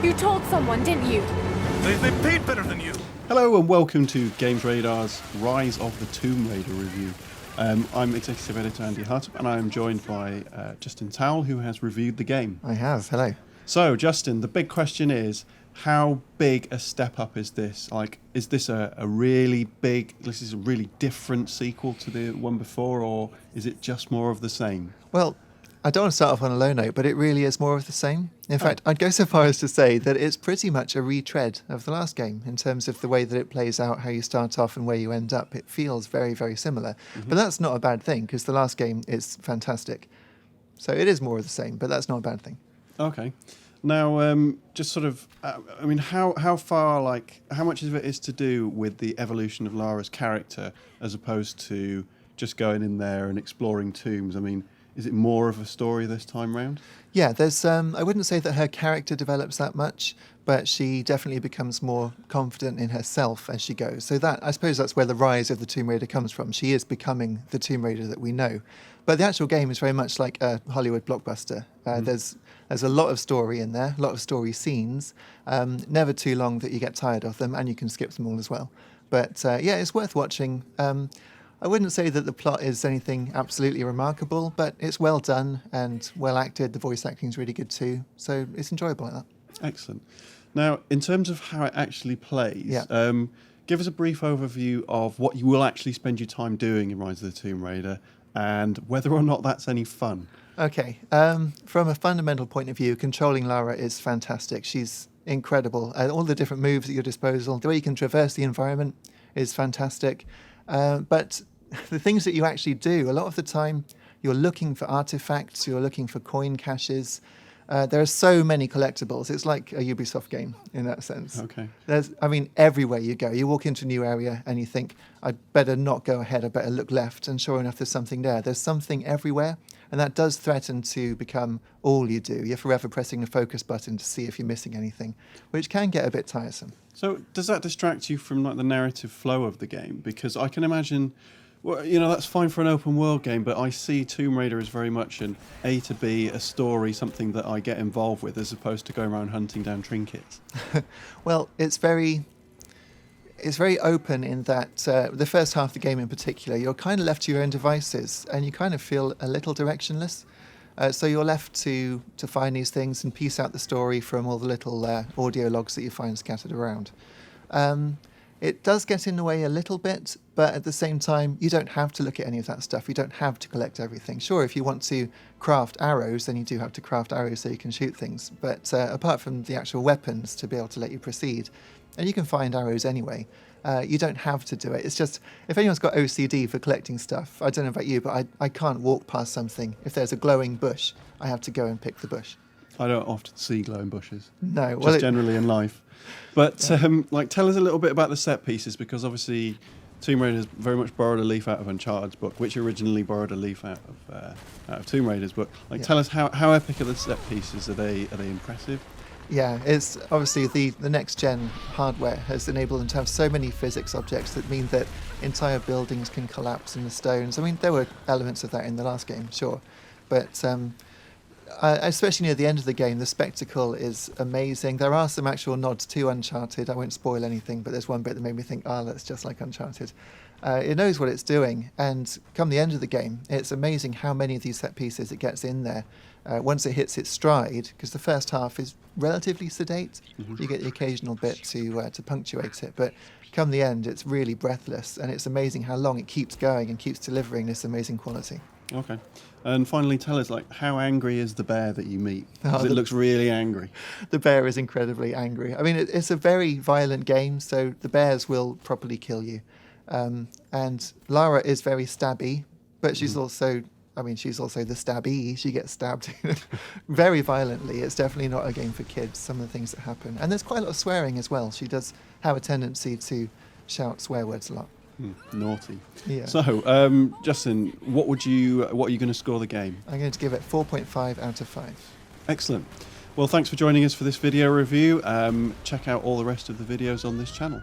You told someone, didn't you? They paid better than you. Hello and welcome to Games Radar's Rise of the Tomb Raider review. I'm Executive Editor Andy Hartup and I am joined by Justin Towell, who has reviewed the game. I have, hello. So Justin, the big question is, how big a step up is this? Like, is this a really big, this is a really different sequel to the one before, or is it just more of the same? Well, I don't want to start off on a low note, but it really is more of the same. In fact, I'd go so far as to say that it's pretty much a retread of the last game in terms of the way that it plays out, how you start off and where you end up. It feels very, very similar. Mm-hmm. But that's not a bad thing, because the last game is fantastic. So it is more of the same, but that's not a bad thing. Okay. Now, just sort of, I mean, how far, like, how much of it is to do with the evolution of Lara's character as opposed to just going in there and exploring tombs? I mean, is it more of a story this time round? Yeah, there's. I wouldn't say that her character develops that much, but she definitely becomes more confident in herself as she goes. So that, I suppose that's where the rise of the Tomb Raider comes from. She is becoming the Tomb Raider that we know. But the actual game is very much like a Hollywood blockbuster. There's a lot of story in there, a lot of story scenes, never too long that you get tired of them, and you can skip them all as well. But yeah, it's worth watching. I wouldn't say that the plot is anything absolutely remarkable, but it's well done and well acted. The voice acting is really good too, so it's enjoyable like that. Excellent. Now, in terms of how it actually plays, give us a brief overview of what you will actually spend your time doing in Rise of the Tomb Raider and whether or not that's any fun. Okay, from a fundamental point of view, controlling Lara is fantastic. She's incredible. All the different moves at your disposal, the way you can traverse the environment is fantastic. But the things that you actually do, a lot of the time, you're looking for artifacts, you're looking for coin caches. There are so many collectibles. It's like a Ubisoft game in that sense. Okay. Everywhere you go, you walk into a new area and you think, I'd better not go ahead, I better look left. And sure enough, there's something there. There's something everywhere. And that does threaten to become all you do. You're forever pressing the focus button to see if you're missing anything, which can get a bit tiresome. So does that distract you from like the narrative flow of the game? Because I can imagine, well, you know, that's fine for an open world game, but I see Tomb Raider as very much an A to B, a story, something that I get involved with, as opposed to going around hunting down trinkets. Well, it's very open in that the first half of the game in particular, you're kind of left to your own devices and you kind of feel a little directionless. So you're left to find these things and piece out the story from all the little audio logs that you find scattered around. It does get in the way a little bit, but at the same time, you don't have to look at any of that stuff. You don't have to collect everything. Sure, if you want to craft arrows, then you do have to craft arrows so you can shoot things. But apart from the actual weapons to be able to let you proceed, and you can find arrows anyway, you don't have to do it. It's just, if anyone's got OCD for collecting stuff, I don't know about you, but I can't walk past something. If there's a glowing bush, I have to go and pick the bush. I don't often see glowing bushes. No. Just generally in life. But tell us a little bit about the set pieces, because obviously Tomb Raider has very much borrowed a leaf out of Uncharted's book, which originally borrowed a leaf out of Tomb Raider's book. Tell us how epic are the set pieces? Are they impressive? Yeah, it's obviously the next-gen hardware has enabled them to have so many physics objects that mean that entire buildings can collapse in the stones. I mean, there were elements of that in the last game, sure, but especially near the end of the game, the spectacle is amazing. There are some actual nods to Uncharted. I won't spoil anything, but there's one bit that made me think, that's just like Uncharted. It knows what it's doing, and come the end of the game, it's amazing how many of these set pieces it gets in there. Once it hits its stride, because the first half is relatively sedate, you get the occasional bit to punctuate it, but come the end, it's really breathless, and it's amazing how long it keeps going and keeps delivering this amazing quality. Okay. And finally, tell us, how angry is the bear that you meet? Because it looks really angry. The bear is incredibly angry. I mean, it's a very violent game, so the bears will properly kill you. And Lara is very stabby, but she's also the stabby. She gets stabbed very violently. It's definitely not a game for kids, some of the things that happen. And there's quite a lot of swearing as well. She does have a tendency to shout swear words a lot. Naughty. Yeah. So, Justin, what are you going to score the game? I'm going to give it 4.5 out of 5. Excellent. Well, thanks for joining us for this video review. Check out all the rest of the videos on this channel.